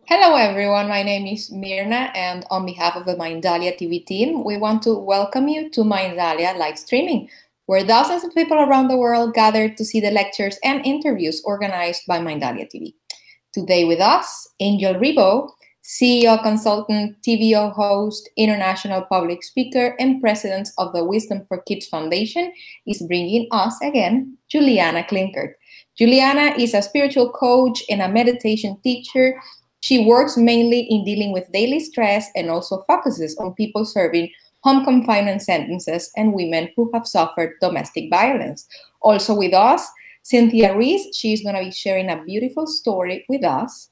Hello everyone, my name is Mirna and on behalf of the Mindalia TV team, we want to welcome you to Mindalia live streaming, where thousands of people around the world gather to see the lectures and interviews organized by Mindalia TV. Today with us, Angel Ribo, CEO, consultant, TVO host, international public speaker, and president of the Wisdom for Kids Foundation, is bringing us again Juliana Klinkert. Juliana is a spiritual coach and a meditation teacher. She works mainly in dealing with daily stress and also focuses on people serving home confinement sentences and women who have suffered domestic violence. Also with us, Cynthia Ruiz. She's going to be sharing a beautiful story with us.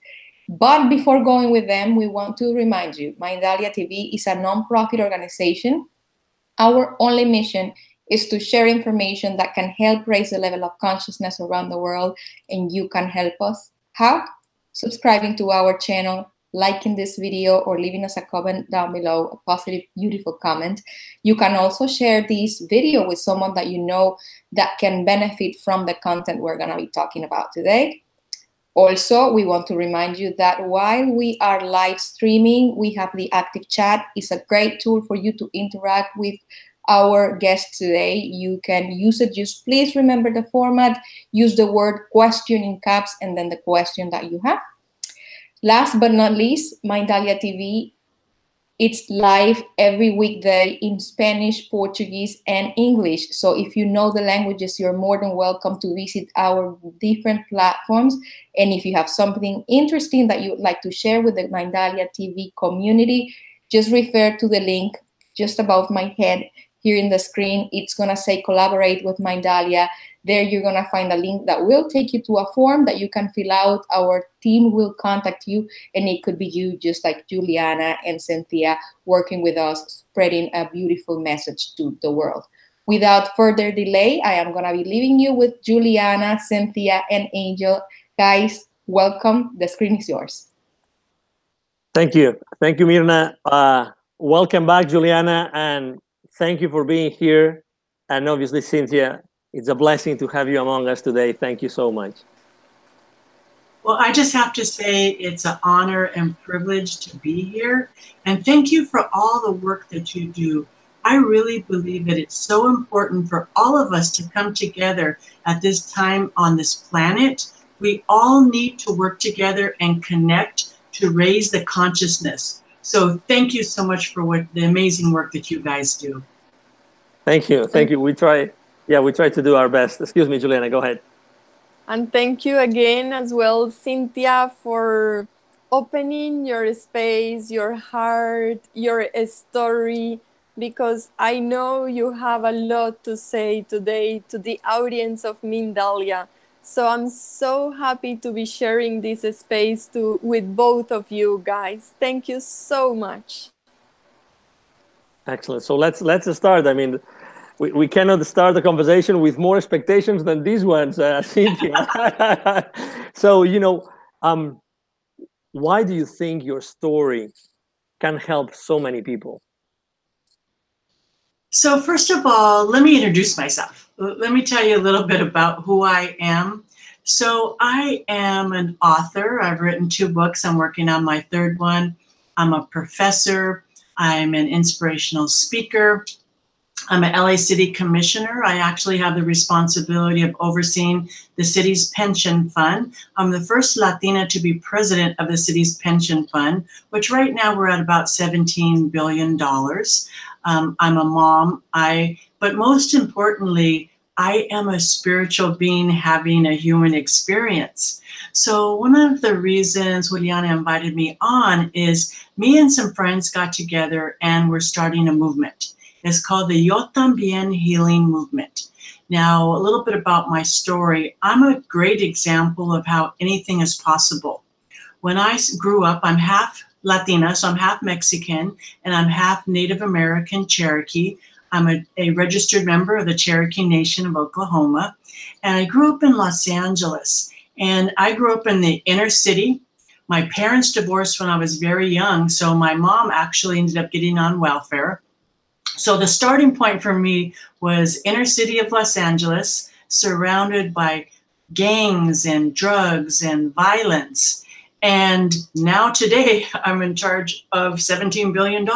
But before going with them, we want to remind you, Mindalia TV is a non-profit organization. Our only mission is to share information that can help raise the level of consciousness around the world, and you can help us. How? Subscribing to our channel, liking this video, or leaving us a comment down below, a positive, beautiful comment. You can also share this video with someone that you know that can benefit from the content we're going to be talking about today. Also, we want to remind you that while we are live streaming, we have the active chat. It's a great tool for you to interact with our guest today. You can use it. Just please remember the format. Use the word question in caps and then the question that you have. Last but not least, Mindalia TV, it's live every weekday in Spanish, Portuguese, and English. So if you know the languages, you're more than welcome to visit our different platforms. And if you have something interesting that you would like to share with the Mindalia TV community, just refer to the link just above my head here in the screen. It's going to say collaborate with Mindalia. There you're going to find a link that will take you to a form that you can fill out. Our team will contact you, and it could be you, just like Juliana and Cynthia, working with us, spreading a beautiful message to the world. Without further delay, I am going to be leaving you with Juliana, Cynthia, and Angel. Guys, welcome. The screen is yours. Thank you. Thank you, Mirna. Welcome back, Juliana, and thank you for being here. And obviously, Cynthia, it's a blessing to have you among us today. Thank you so much. Well, I just have to say it's an honor and privilege to be here. And thank you for all the work that you do. I really believe that it's so important for all of us to come together at this time on this planet. We all need to work together and connect to raise the consciousness. So thank you so much for the amazing work that you guys do. Thank you. Thank you. We try to do our best. Excuse me, Juliana, go ahead. And thank you again as well, Cynthia, for opening your space, your heart, your story, because I know you have a lot to say today to the audience of Mindalia. So I'm so happy to be sharing this space with both of you guys. Thank you so much. Excellent. So let's start. I mean, we cannot start the conversation with more expectations than these ones, Cynthia. So, why do you think your story can help so many people? So first of all, let me introduce myself. Let me tell you a little bit about who I am. So I am an author. I've written 2 books. I'm working on my 3rd one. I'm a professor. I'm an inspirational speaker. I'm an LA City Commissioner. I actually have the responsibility of overseeing the city's pension fund. I'm the first Latina to be president of the city's pension fund, which right now we're at about $17 billion. I'm a mom. But most importantly, I am a spiritual being having a human experience. So one of the reasons Juliana invited me on is me and some friends got together and we're starting a movement. It's called the Yo También Healing Movement. Now, a little bit about my story. I'm a great example of how anything is possible. When I grew up, I'm half Latina, so I'm half Mexican, and I'm half Native American Cherokee. I'm a registered member of the Cherokee Nation of Oklahoma, and I grew up in Los Angeles. And I grew up in the inner city. My parents divorced when I was very young, so my mom actually ended up getting on welfare. So the starting point for me was inner city of Los Angeles, surrounded by gangs and drugs and violence. And now today I'm in charge of $17 billion.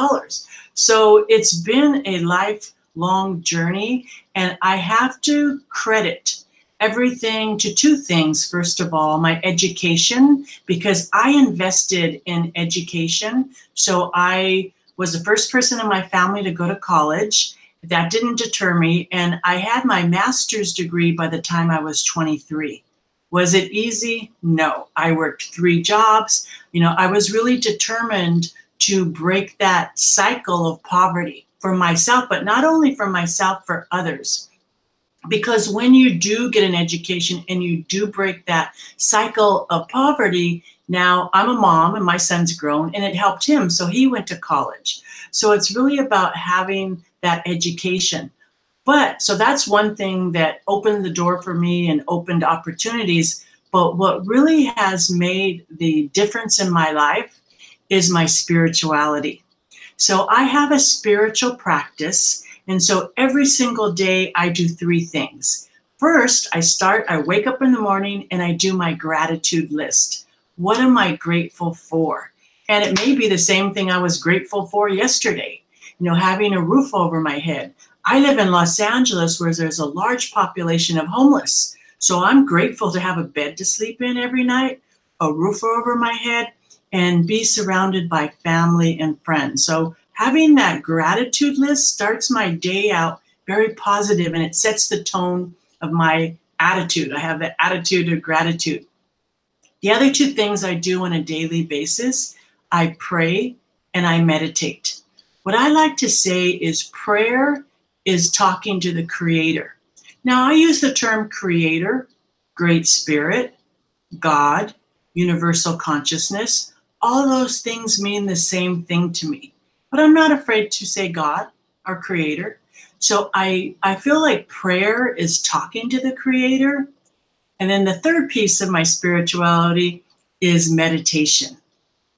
So it's been a lifelong journey, and I have to credit everything to two things. First of all, my education, because I invested in education. So I was the first person in my family to go to college. That didn't deter me. And I had my master's degree by the time I was 23. Was it easy? No. I worked 3 jobs. You know, I was really determined to break that cycle of poverty for myself, but not only for myself, for others. Because when you do get an education and you do break that cycle of poverty, now I'm a mom and my son's grown, and it helped him. So he went to college. So it's really about having that education. But so that's one thing that opened the door for me and opened opportunities. But what really has made the difference in my life is my spirituality. So I have a spiritual practice. And so every single day I do 3 things. First, I wake up in the morning and I do my gratitude list. What am I grateful for? And it may be the same thing I was grateful for yesterday. You know, having a roof over my head. I live in Los Angeles, where there's a large population of homeless. So I'm grateful to have a bed to sleep in every night, a roof over my head, and be surrounded by family and friends. So having that gratitude list starts my day out very positive, and it sets the tone of my attitude. I have the attitude of gratitude. The other 2 things I do on a daily basis, I pray and I meditate. What I like to say is prayer is talking to the Creator. Now, I use the term Creator, Great Spirit, God, Universal Consciousness. All those things mean the same thing to me. But I'm not afraid to say God, our Creator. So I feel like prayer is talking to the Creator. And then the third piece of my spirituality is meditation.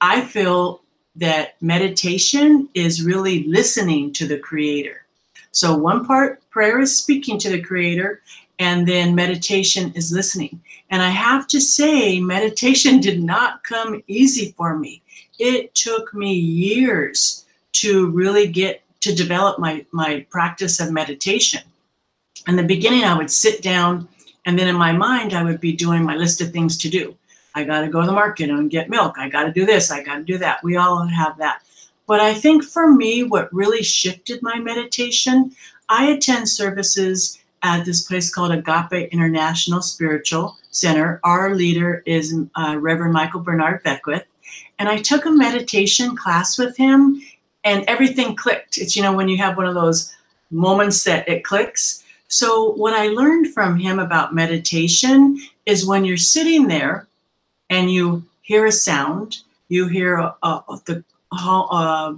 I feel that meditation is really listening to the Creator. So one part, prayer is speaking to the Creator, and then meditation is listening. And I have to say, meditation did not come easy for me. It took me years to really get to develop my practice of meditation. In the beginning, I would sit down, and then in my mind, I would be doing my list of things to do. I got to go to the market and get milk. I got to do this. I got to do that. We all have that. But I think for me, what really shifted my meditation, I attend services at this place called Agape International Spiritual Center. Our leader is Reverend Michael Bernard Beckwith. And I took a meditation class with him, and everything clicked. It's, you know, when you have one of those moments that it clicks. So what I learned from him about meditation is when you're sitting there and you hear a sound, you hear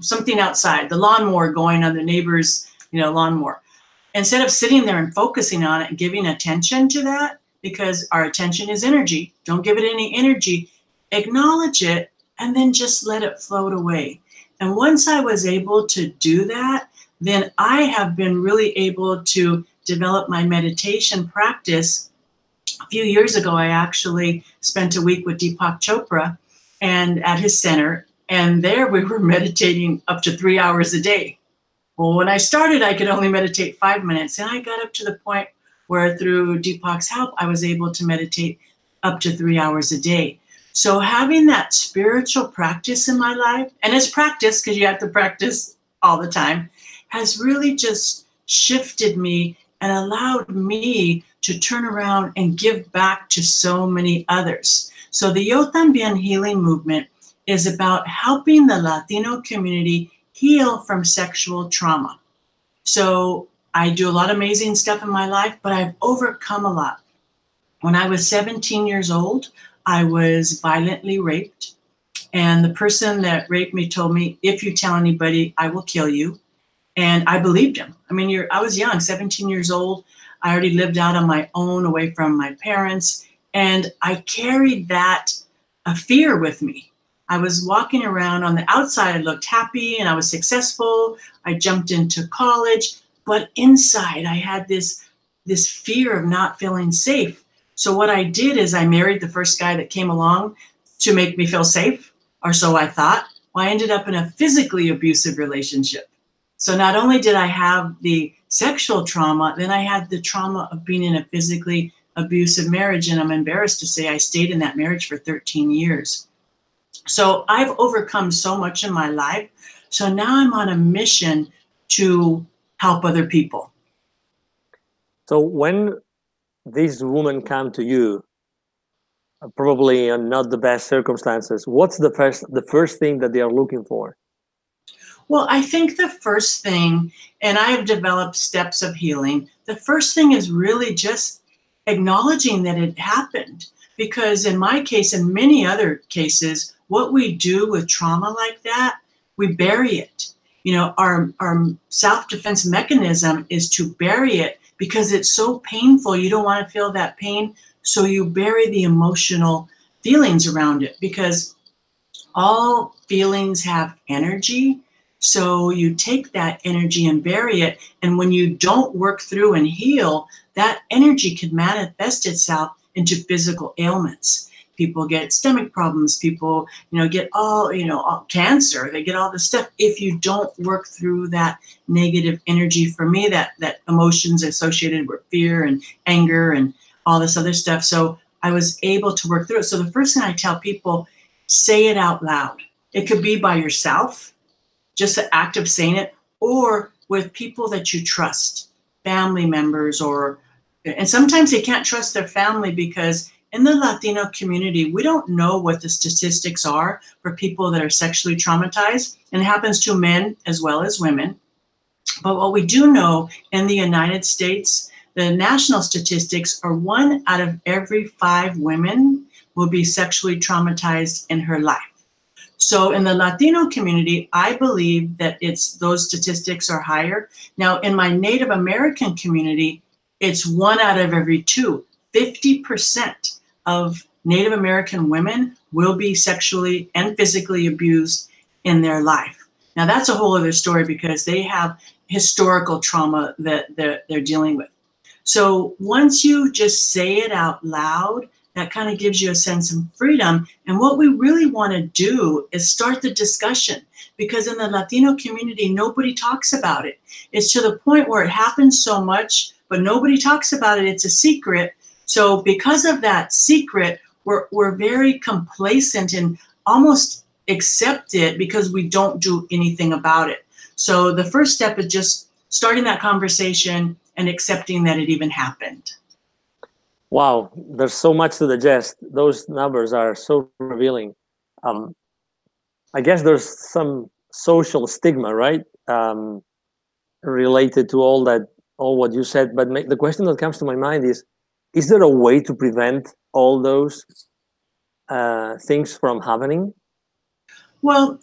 something outside, the lawnmower going on the neighbor's, lawnmower. Instead of sitting there and focusing on it and giving attention to that, because our attention is energy, don't give it any energy, acknowledge it, and then just let it float away. And once I was able to do that, then I have been really able to develop my meditation practice. A few years ago, I actually spent a week with Deepak Chopra and at his center, and there we were meditating up to 3 hours a day. Well, when I started, I could only meditate 5 minutes, and I got up to the point where through Deepak's help, I was able to meditate up to 3 hours a day. So having that spiritual practice in my life, and it's practice because you have to practice all the time, has really just shifted me and allowed me to turn around and give back to so many others. So the Yo También Healing Movement is about helping the Latino community heal from sexual trauma. So I do a lot of amazing stuff in my life, but I've overcome a lot. When I was 17 years old, I was violently raped. And the person that raped me told me, if you tell anybody, I will kill you. And I believed him. I mean, I was young, 17 years old. I already lived out on my own, away from my parents. And I carried that fear with me. I was walking around on the outside. I looked happy and I was successful. I jumped into college. But inside, I had this fear of not feeling safe. So what I did is I married the first guy that came along. to make me feel safe, or so I thought. Well, I ended up in a physically abusive relationship. So not only did I have the sexual trauma, then I had the trauma of being in a physically abusive marriage. And I'm embarrassed to say I stayed in that marriage for 13 years. So I've overcome so much in my life. So now I'm on a mission to help other people. So when these women come to you, probably in not the best circumstances, what's the first thing that they are looking for? Well, I think the first thing, and I have developed steps of healing, the first thing is really just acknowledging that it happened. Because in my case, and many other cases, what we do with trauma like that, we bury it. You know, our self-defense mechanism is to bury it because it's so painful. You don't want to feel that pain. So you bury the emotional feelings around it, because all feelings have energy. So you take that energy and bury it. And when you don't work through and heal, that energy can manifest itself into physical ailments. People get stomach problems. People, get all cancer. They get all this stuff if you don't work through that negative energy. For me, that emotions associated with fear and anger and all this other stuff. So I was able to work through it. So the first thing I tell people, say it out loud. It could be by yourself, just the act of saying it, or with people that you trust, family members, and sometimes they can't trust their family because in the Latino community, we don't know what the statistics are for people that are sexually traumatized, and it happens to men as well as women. But what we do know in the United States, the national statistics are 1 out of every 5 women will be sexually traumatized in her life. So in the Latino community, I believe that those statistics are higher. Now, in my Native American community, it's 1 out of every 2. 50% of Native American women will be sexually and physically abused in their life. Now, that's a whole other story because they have historical trauma that they're dealing with. So once you just say it out loud, that kind of gives you a sense of freedom. And what we really want to do is start the discussion, because in the Latino community, nobody talks about it. It's to the point where it happens so much, but nobody talks about it. It's a secret. So because of that secret, we're very complacent and almost accept it because we don't do anything about it. So the first step is just starting that conversation and accepting that it even happened. Wow, there's so much to digest. Those numbers are so revealing. I guess there's some social stigma, right, related to all what you said. But the question that comes to my mind is there a way to prevent all those things from happening? Well,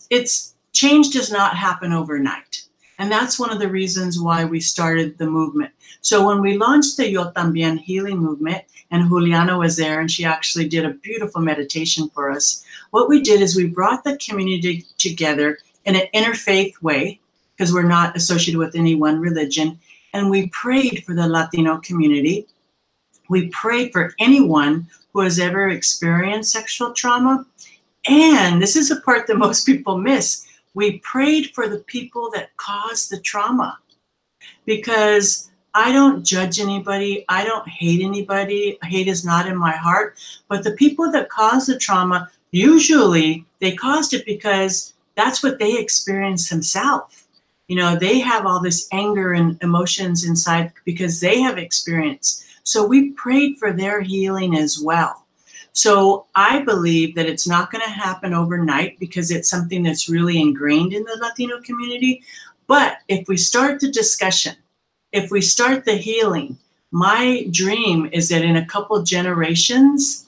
change does not happen overnight. And that's one of the reasons why we started the movement. So when we launched the Yo También healing movement, and Juliana was there, and she actually did a beautiful meditation for us, what we did is we brought the community together in an interfaith way, because we're not associated with any one religion, and we prayed for the Latino community. We prayed for anyone who has ever experienced sexual trauma. And this is the part that most people miss. We prayed for the people that caused the trauma, because I don't judge anybody. I don't hate anybody. Hate is not in my heart. But the people that caused the trauma, usually they caused it because that's what they experienced themselves. They have all this anger and emotions inside because they have experienced. So we prayed for their healing as well. So I believe that it's not going to happen overnight because it's something that's really ingrained in the Latino community. But if we start the discussion, if we start the healing, my dream is that in a couple generations,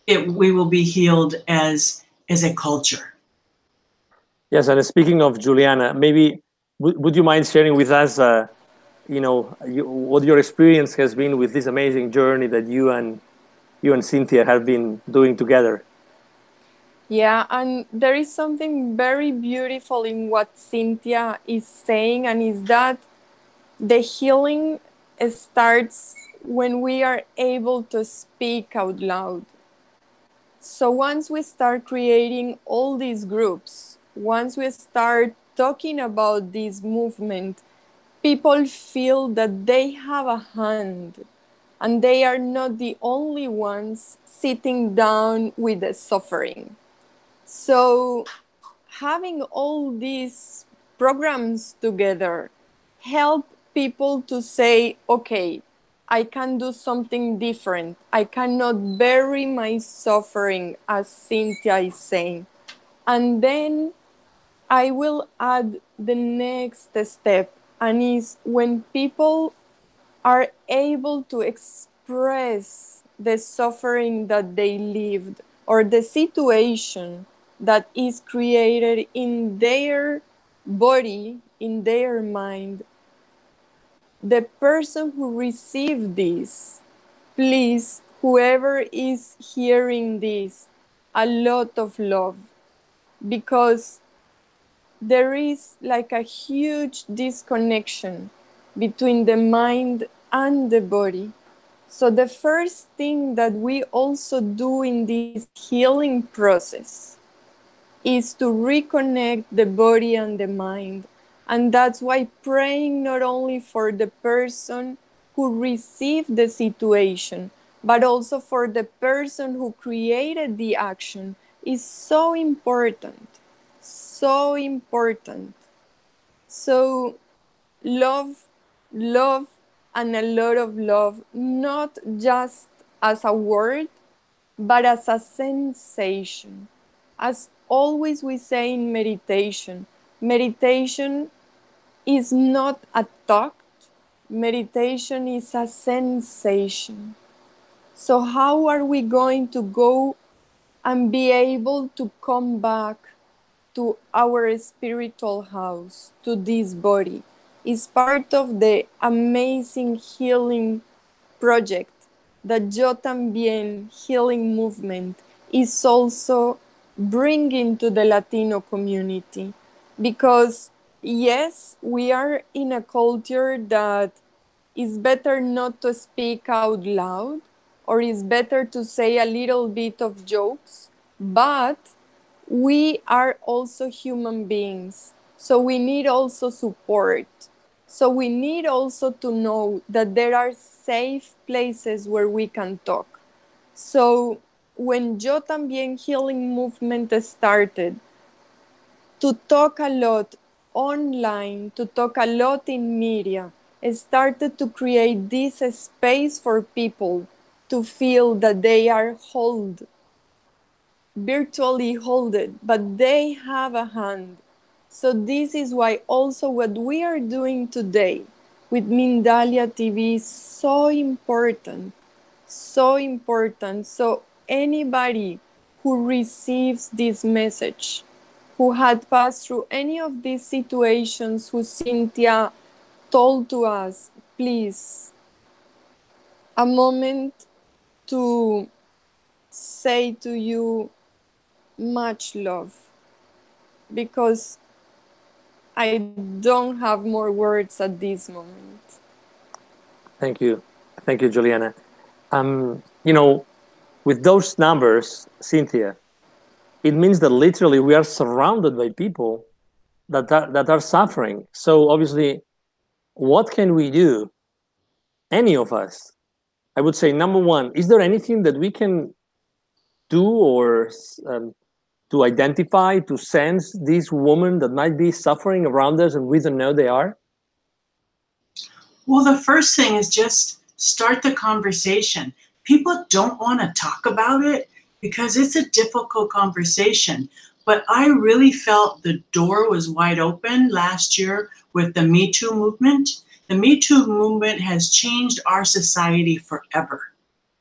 we will be healed as a culture. Yes, and speaking of Juliana, maybe would you mind sharing with us, what your experience has been with this amazing journey that you and Cynthia have been doing together? Yeah, and there is something very beautiful in what Cynthia is saying, and is that the healing starts when we are able to speak out loud. So once we start creating all these groups, once we start talking about this movement, people feel that they have a hand and they are not the only ones sitting down with the suffering. So having all these programs together help people to say, okay, I can do something different. I cannot bury my suffering, as Cynthia is saying. And then I will add the next step, and is when people are able to express the suffering that they lived or the situation that is created in their body, in their mind, the person who received this, please, whoever is hearing this, a lot of love, because there is like a huge disconnection between the mind and the body. So the first thing that we also do in this healing process is to reconnect the body and the mind. And that's why praying not only for the person who received the situation, but also for the person who created the action is so important. So important. So love, love, and a lot of love, not just as a word, but as a sensation. As always we say in meditation, meditation is not a thought, meditation is a sensation. So how are we going to go and be able to come back to our spiritual house, to this body? Is part of the amazing healing project that Yo También healing movement is also bringing to the Latino community. Because yes, we are in a culture that is better not to speak out loud, or is better to say a little bit of jokes, but we are also human beings, so we need also support. So we need also to know that there are safe places where we can talk. So when Yo También healing movement started, to talk a lot online, to talk a lot in media, started to create this space for people to feel that they are held, virtually holded, but they have a hand. So this is why also what we are doing today with Mindalia TV is so important, so important. So anybody who receives this message, who had passed through any of these situations who Cynthia told to us, please, a moment to say to you much love, because I don't have more words at this moment. Thank you, Juliana. With those numbers, Cynthia, it means that literally we are surrounded by people that are suffering. So obviously, what can we do? Any of us? I would say, number one, is there anything that we can do or to identify, to sense these women that might be suffering around us and we don't know they are? Well, the first thing is just start the conversation. People don't want to talk about it because it's a difficult conversation. But I really felt the door was wide open last year with the Me Too movement. The Me Too movement has changed our society forever,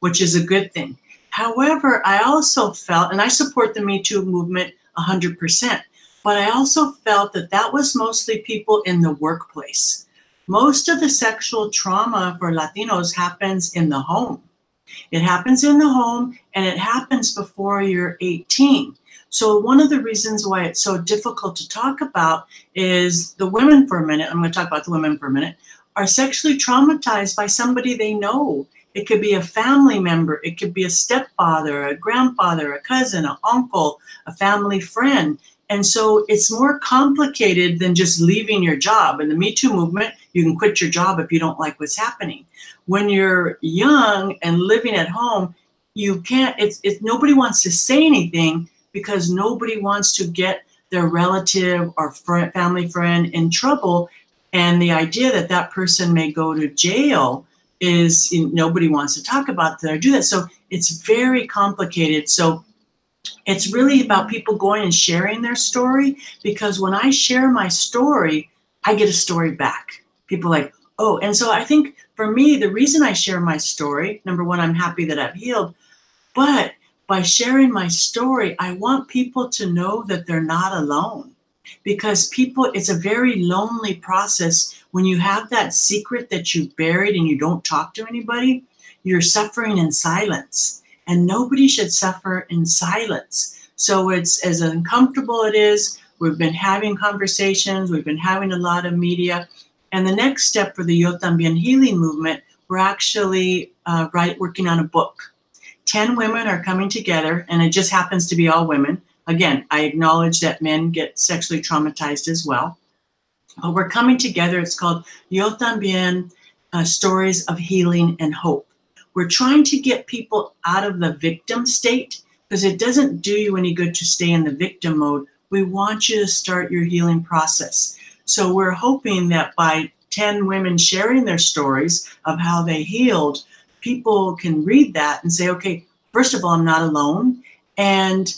which is a good thing. However, I also felt, and I support the Me Too movement 100%, but I also felt that that was mostly people in the workplace. Most of the sexual trauma for Latinos happens in the home. It happens in the home, and it happens before you're 18. So one of the reasons why it's so difficult to talk about is the women for a minute, I'm going to talk about the women for a minute, are sexually traumatized by somebody they know. It could be a family member. It could be a stepfather, a grandfather, a cousin, an uncle, a family friend. And so it's more complicated than just leaving your job. In the Me Too movement, you can quit your job if you don't like what's happening. When you're young and living at home, you can't, nobody wants to say anything because nobody wants to get their relative or family friend in trouble. And the idea that that person may go to jail is, nobody wants to talk about that or do that. So it's very complicated. So it's really about people going and sharing their story, because when I share my story, I get a story back. People are like, oh, and so I think for me, the reason I share my story, number one, I'm happy that I've healed, but by sharing my story, I want people to know that they're not alone, because it's a very lonely process when you have that secret that you've buried and you don't talk to anybody. You're suffering in silence, and nobody should suffer in silence. So it's as uncomfortable it is. We've been having conversations. We've been having a lot of media. And the next step for the Yo También healing movement, we're actually working on a book. 10 women are coming together, and it just happens to be all women. Again, I acknowledge that men get sexually traumatized as well. But we're coming together. It's called Yo También, Stories of Healing and Hope. We're trying to get people out of the victim state, because it doesn't do you any good to stay in the victim mode. We want you to start your healing process. So we're hoping that by 10 women sharing their stories of how they healed, people can read that and say, okay, first of all, I'm not alone. And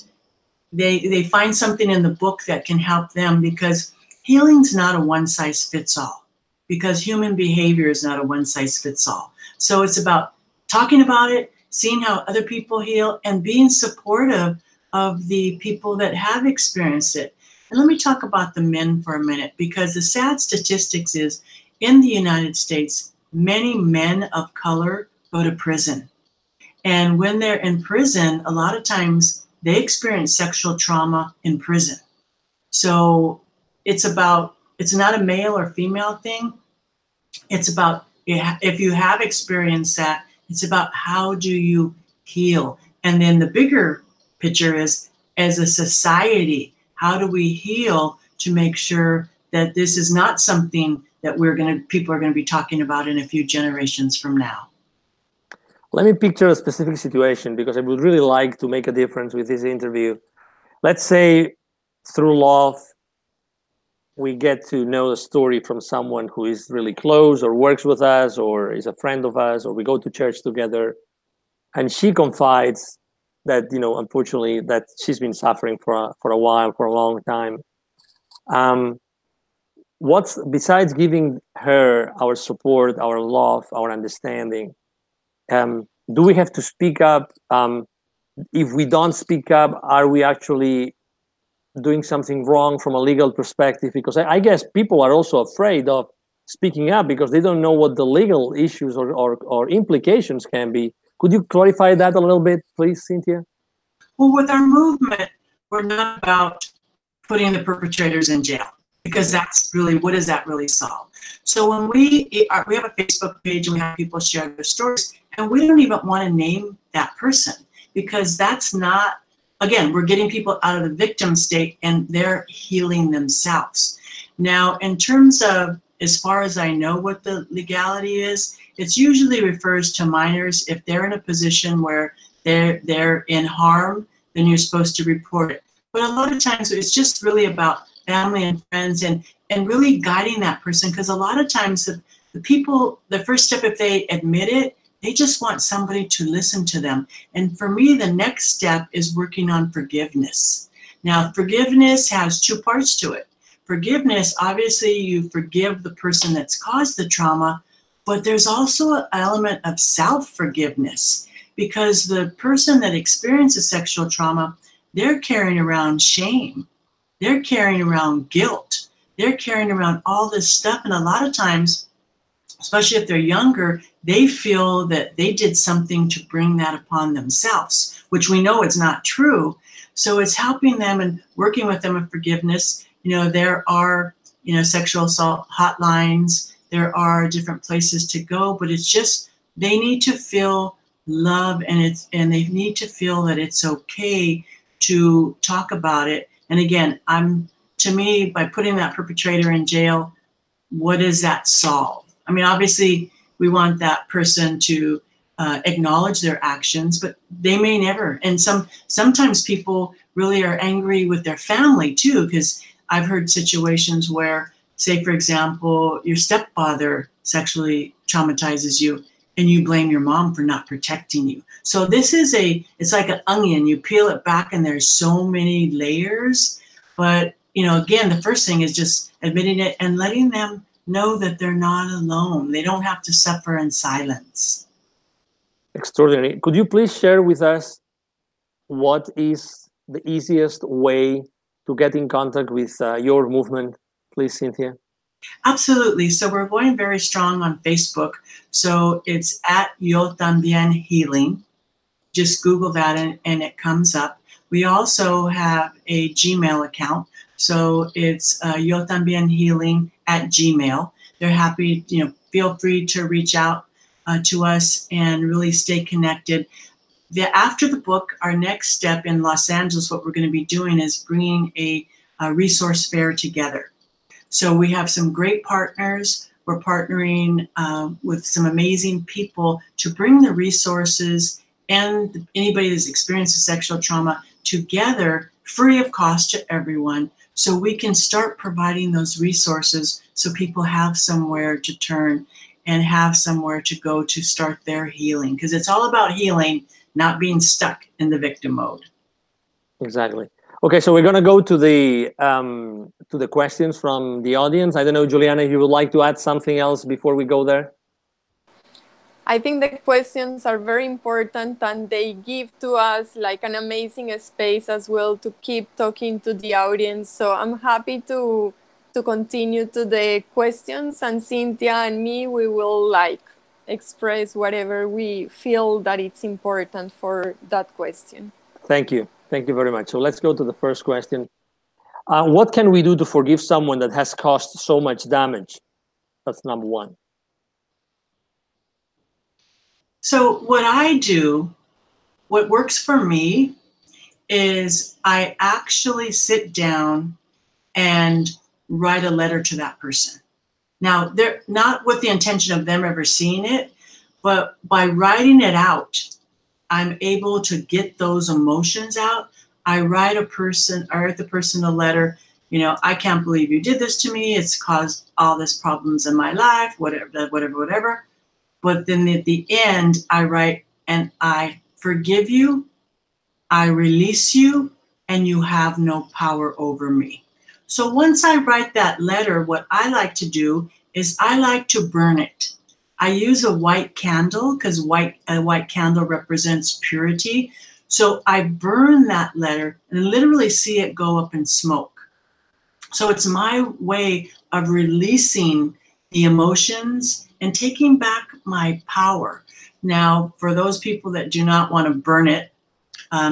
they find something in the book that can help them, because healing's not a one-size-fits-all, because human behavior is not a one-size-fits-all. So it's about talking about it, seeing how other people heal, and being supportive of the people that have experienced it. And let me talk about the men for a minute, because the sad statistics is, in the United States, many men of color go to prison. And when they're in prison, a lot of times they experience sexual trauma in prison. So it's not a male or female thing. It's about, if you have experienced that, it's about how do you heal. And then the bigger picture is, as a society, how do we heal to make sure that this is not something that people are going to be talking about in a few generations from now. Let me picture a specific situation, because I would really like to make a difference with this interview. Let's say through love, we get to know a story from someone who is really close or works with us or is a friend of us, or we go to church together, and she confides that, unfortunately, that she's been suffering for a while, for a long time. Besides giving her our support, our love, our understanding, do we have to speak up? If we don't speak up, are we actually doing something wrong from a legal perspective? Because I guess people are also afraid of speaking up because they don't know what the legal issues or implications can be. Could you clarify that a little bit, please, Cynthia? Well, with our movement, we're not about putting the perpetrators in jail, because that's really, what does that really solve? So when we have a Facebook page and we have people share their stories, and we don't even want to name that person, because that's not, again, we're getting people out of the victim state and they're healing themselves. Now, in terms of, as far as I know what the legality is, it usually refers to minors. If they're in a position where they're in harm, then you're supposed to report it. But a lot of times it's just really about family and friends and really guiding that person, because a lot of times the people, the first step, if they admit it, they just want somebody to listen to them. And for me, the next step is working on forgiveness. Now, forgiveness has two parts to it. Forgiveness, obviously, you forgive the person that's caused the trauma, but there's also an element of self-forgiveness, because the person that experiences sexual trauma, they're carrying around shame. They're carrying around guilt. They're carrying around all this stuff. And a lot of times, especially if they're younger, they feel that they did something to bring that upon themselves, which we know is not true. So it's helping them and working with them in forgiveness. There are, sexual assault hotlines. There are different places to go, but it's just they need to feel love, and they need to feel that it's okay to talk about it. And again, to me, by putting that perpetrator in jail, what does that solve? I mean, obviously, we want that person to acknowledge their actions, but they may never. And sometimes people really are angry with their family too, because I've heard situations where, say, for example, your stepfather sexually traumatizes you, and you blame your mom for not protecting you. So this is it's like an onion. You peel it back, and there's so many layers. But, again, the first thing is just admitting it and letting them know that they're not alone. They don't have to suffer in silence. Extraordinary. Could you please share with us what is the easiest way to get in contact with your movement, please, Cynthia? Absolutely. So we're going very strong on Facebook. So it's at Yo Tambien Healing. Just Google that and it comes up. We also have a Gmail account. So it's Yo Tambien Healing at Gmail. They're happy, feel free to reach out to us and really stay connected. After the book, our next step in Los Angeles, what we're going to be doing is bringing a resource fair together. So we have some great partners. We're partnering with some amazing people to bring the resources and anybody that's experienced a sexual trauma together free of cost to everyone, so we can start providing those resources so people have somewhere to turn and have somewhere to go to start their healing, because it's all about healing, not being stuck in the victim mode. Exactly. Okay, so we're going to go to the questions from the audience. I don't know, Juliana, if you would like to add something else before we go there. I think the questions are very important, and they give to us like an amazing space as well to keep talking to the audience. So I'm happy to continue to the questions, and Cynthia and me, we will express whatever we feel that it's important for that question. Thank you. Thank you very much. So let's go to the first question. What can we do to forgive someone that has caused so much damage? That's number one. So what I do, what works for me, is I actually sit down and write a letter to that person. Now, they're not with the intention of them ever seeing it, but by writing it out, I'm able to get those emotions out. I write the person a letter, I can't believe you did this to me. It's caused all these problems in my life, whatever. But then at the end, I write, and I forgive you, I release you, and you have no power over me. So once I write that letter, what I like to do is I like to burn it. I use a white candle because a white candle represents purity. So I burn that letter and literally see it go up in smoke. So it's my way of releasing the emotions and taking back my power. Now, for those people that do not want to burn it,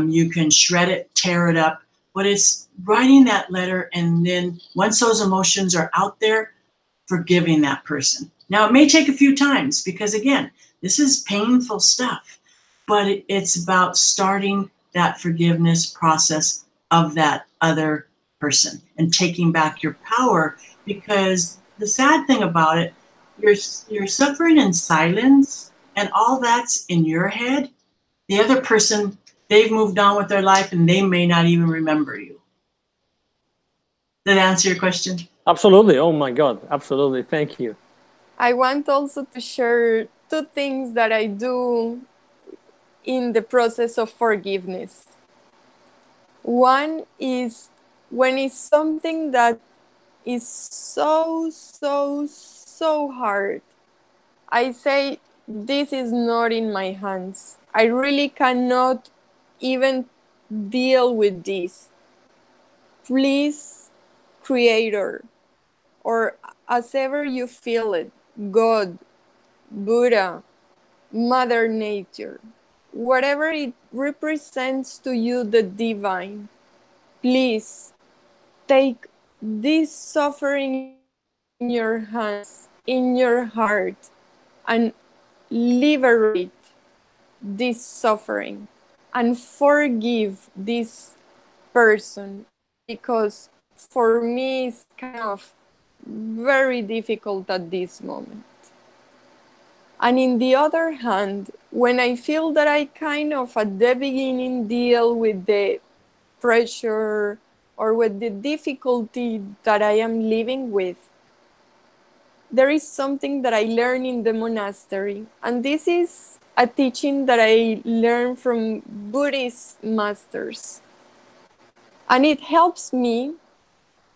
you can shred it, tear it up, but it's writing that letter, and then once those emotions are out there, forgiving that person. Now, it may take a few times because, again, this is painful stuff, but it's about starting that forgiveness process of that other person and taking back your power, because the sad thing about it, you're suffering in silence, and all that's in your head. The other person, they've moved on with their life and they may not even remember you. Did that answer your question? Absolutely. Oh my God. Absolutely. Thank you. I want also to share two things that I do in the process of forgiveness. One is when it's something that is so hard, I say, this is not in my hands. I really cannot even deal with this. Please, Creator, or as ever you feel it, God, Buddha, Mother Nature, whatever it represents to you, the divine, please take this suffering in your hands, in your heart, and liberate this suffering and forgive this person, because for me it's kind of very difficult at this moment. And in the other hand, when I feel that I kind of at the beginning deal with the pressure or with the difficulty that I am living with, there is something that I learned in the monastery. And this is a teaching that I learned from Buddhist masters. And it helps me.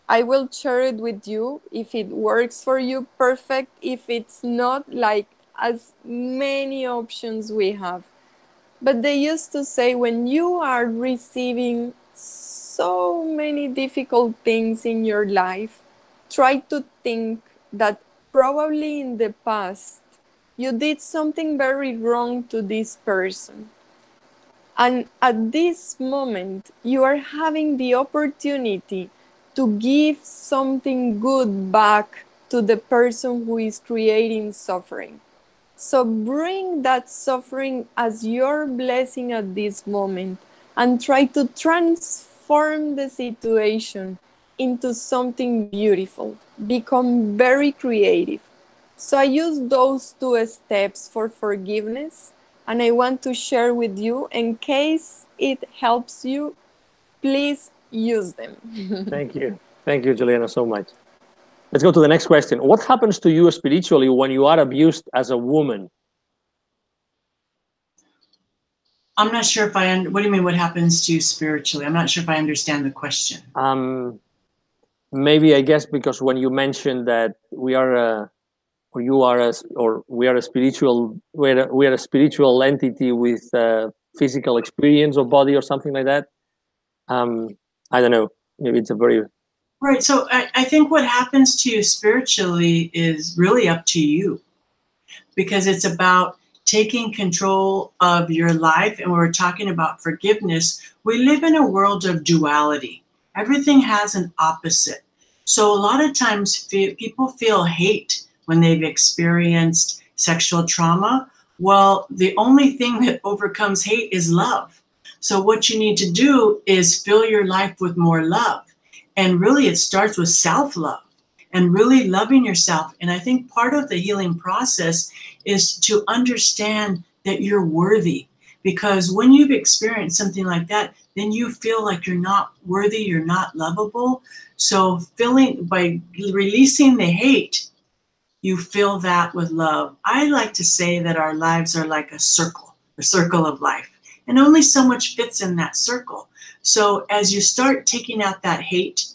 I will share it with you. If it works for you, perfect. If it's not, like as many options we have. But they used to say, when you are receiving so many difficult things in your life, try to think that probably in the past you did something very wrong to this person. And at this moment, you are having the opportunity to give something good back to the person who is creating suffering. So bring that suffering as your blessing at this moment and try to transform the situation into something beautiful. Become very creative. So I use those 2 steps for forgiveness, and I want to share with you. In case it helps you, please use them. Thank you. Thank you, Juliana, so much. Let's go to the next question. What happens to you spiritually when you are abused as a woman? I'm not sure if what do you mean, what happens to you spiritually? I'm not sure if I understand the question. Maybe, I guess, because when you mentioned that we are we are a spiritual entity with physical experience of body or something like that. I don't know. Maybe it's a very... Right. So I think what happens to you spiritually is really up to you, because it's about taking control of your life. And when we're talking about forgiveness, we live in a world of duality. Everything has an opposite. So a lot of times people feel hate when they've experienced sexual trauma. Well, the only thing that overcomes hate is love. So what you need to do is fill your life with more love. And really, it starts with self-love and really loving yourself. And I think part of the healing process is to understand that you're worthy. Because when you've experienced something like that, then you feel like you're not worthy, you're not lovable. So by releasing the hate, you fill that with love. I like to say that our lives are like a circle of life. And only so much fits in that circle. So as you start taking out that hate,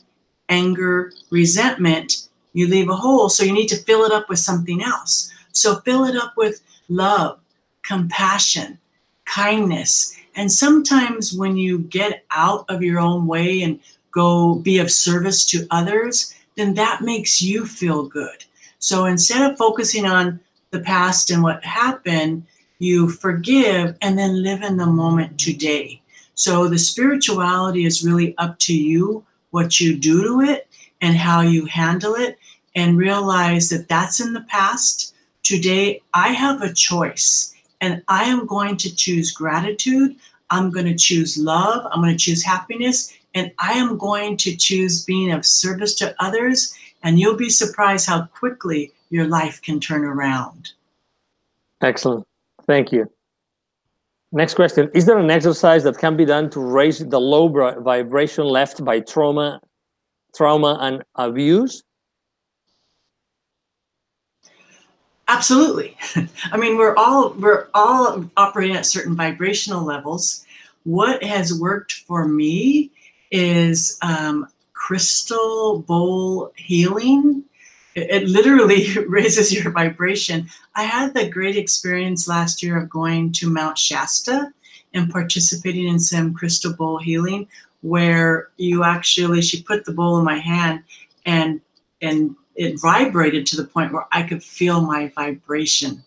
anger, resentment, you leave a hole. So you need to fill it up with something else. So fill it up with love, compassion, kindness. And sometimes when you get out of your own way and go be of service to others, then that makes you feel good. So instead of focusing on the past and what happened, you forgive and then live in the moment today. So the spirituality is really up to you, what you do to it and how you handle it, and realize that that's in the past. Today, I have a choice, and I am going to choose gratitude. I'm going to choose love. I'm going to choose happiness, and I am going to choose being of service to others. And you'll be surprised how quickly your life can turn around. Excellent. Thank you. Next question. Is there an exercise that can be done to raise the low vibration left by trauma and abuse? Absolutely. I mean, we're all operating at certain vibrational levels. What has worked for me is crystal bowl healing. It literally raises your vibration. I had the great experience last year of going to Mount Shasta and participating in some crystal bowl healing, where she put the bowl in my hand and it vibrated to the point where I could feel my vibration,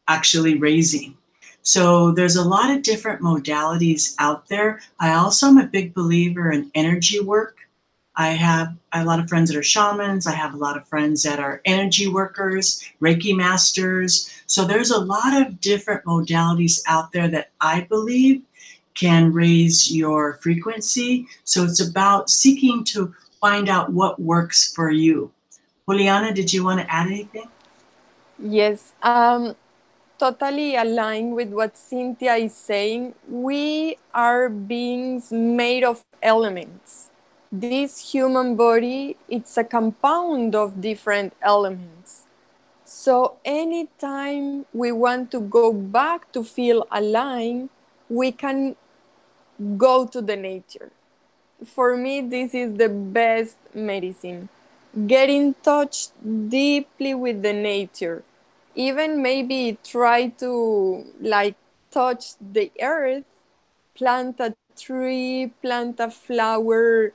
actually raising. So there's a lot of different modalities out there. I also am a big believer in energy work. I have a lot of friends that are shamans. I have a lot of friends that are energy workers, Reiki masters. So there's a lot of different modalities out there that I believe can raise your frequency. So it's about seeking to find out what works for you. Juliana, did you want to add anything? Yes, totally aligned with what Cynthia is saying. We are beings made of elements. This human body, it's a compound of different elements. So anytime we want to go back to feel aligned, we can go to the nature. For me, this is the best medicine. Get in touch deeply with the nature. Even maybe try to like touch the earth, plant a tree, plant a flower,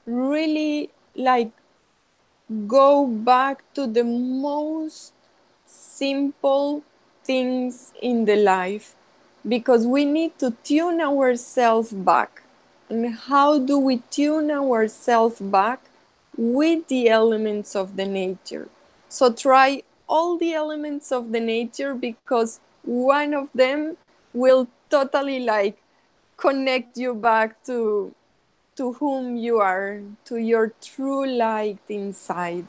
really like go back to the most simple things in the life, because we need to tune ourselves back. And how do we tune ourselves back? With the elements of the nature. So try all the elements of the nature, because one of them will totally like connect you back to whom you are, to your true light inside.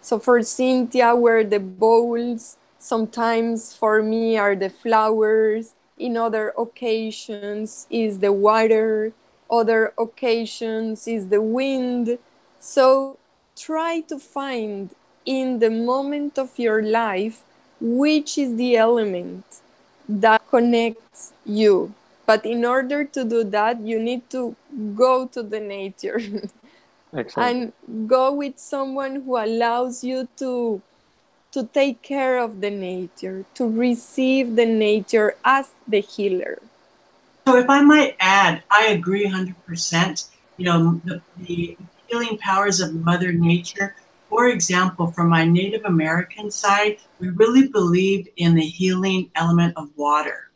So for Cynthia were the bowls, sometimes for me are the flowers, in other occasions is the water, other occasions is the wind. So try to find in the moment of your life which is the element that connects you. But in order to do that, you need to go to the nature. Excellent. And go with someone who allows you to take care of the nature, to receive the nature as the healer. So if I might add, I agree 100%. You know, the healing powers of Mother Nature. For example, from my Native American side, we really believe in the healing element of water.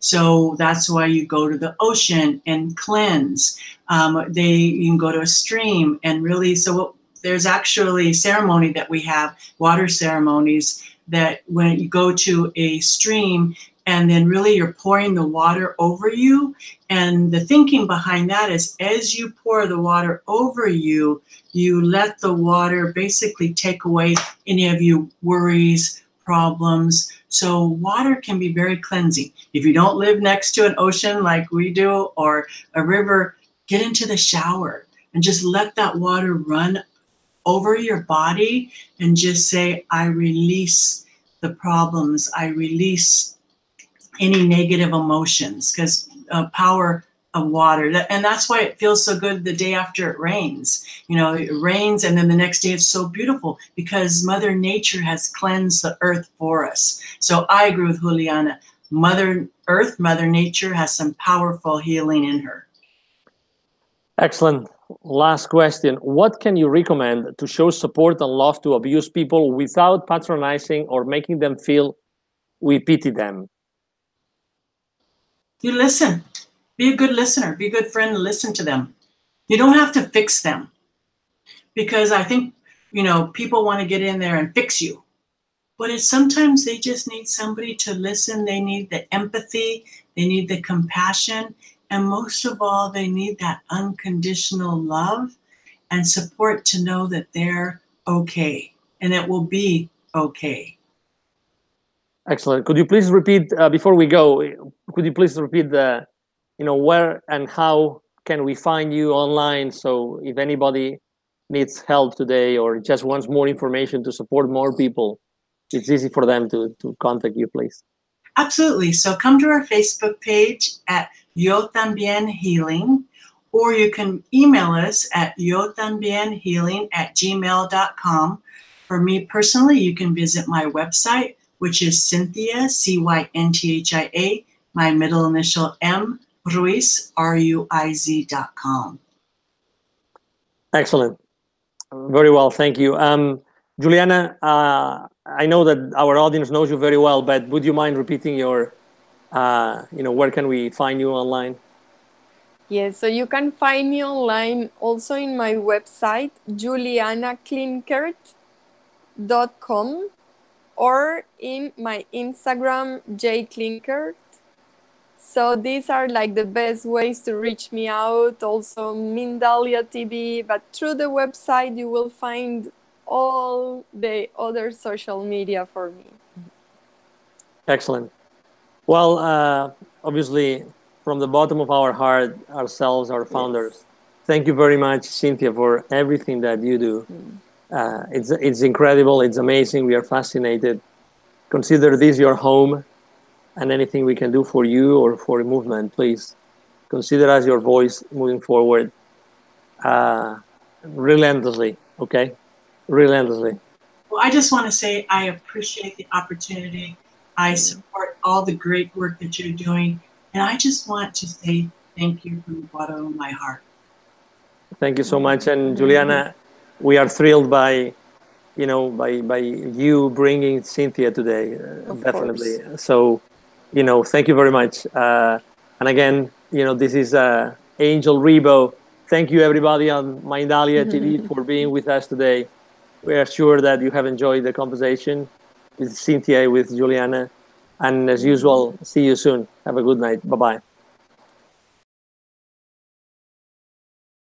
So that's why you go to the ocean and cleanse. You can go to a stream and really, so there's actually ceremony that we have, water ceremonies, that when you go to a stream and then really you're pouring the water over you. And the thinking behind that is, as you pour the water over you, you let the water basically take away any of your worries, problems. So water can be very cleansing. If you don't live next to an ocean like we do, or a river, get into the shower and just let that water run over your body and just say, I release the problems. I release any negative emotions, because power of water. And that's why it feels so good the day after it rains. You know, it rains and then the next day it's so beautiful, because Mother Nature has cleansed the earth for us. So I agree with Juliana. Mother Earth, Mother Nature has some powerful healing in her. Excellent. Last question. What can you recommend to show support and love to abused people without patronizing or making them feel we pity them? You listen. Be a good listener. Be a good friend and listen to them. You don't have to fix them, because I think, you know, people want to get in there and fix you. But it's sometimes they just need somebody to listen. They need the empathy. They need the compassion. And most of all, they need that unconditional love and support to know that they're okay and it will be okay. Excellent. Could you please repeat, before we go, could you please repeat the, you know, where and how can we find you online? So if anybody needs help today or just wants more information to support more people, it's easy for them to contact you, please. Absolutely. So come to our Facebook page at Yo Tambien Healing, or you can email us at yotambienhealing@gmail.com. For me personally, you can visit my website, which is Cynthia, Cynthia, my middle initial M, Ruiz, Ruiz.com. Excellent. Very well. Thank you. Juliana, I know that our audience knows you very well, but would you mind repeating your, you know, where can we find you online? Yes, so you can find me online also in my website, julianaklinkert.com, or in my Instagram, jklinkert. So these are like the best ways to reach me out. Also Mindalia TV, but through the website you will find all the other social media for me. Excellent. Well, obviously, from the bottom of our heart, ourselves, our founders, Yes. thank you very much, Cynthia, for everything that you do. It's incredible. It's amazing. We are fascinated. Consider this your home, and anything we can do for you or for a movement, please consider us your voice moving forward relentlessly. Okay, relentlessly. Well, I just want to say I appreciate the opportunity. I support all the great work that you're doing. And I just want to say thank you from the bottom of my heart. Thank you so much. And Juliana, we are thrilled by, by you bringing Cynthia today, definitely. Course. So, thank you very much. And again, this is Angel Rebo. Thank you, everybody on Mindalia TV for being with us today. We are sure that you have enjoyed the conversation with Cynthia, with Juliana. And as usual, see you soon. Have a good night. Bye-bye.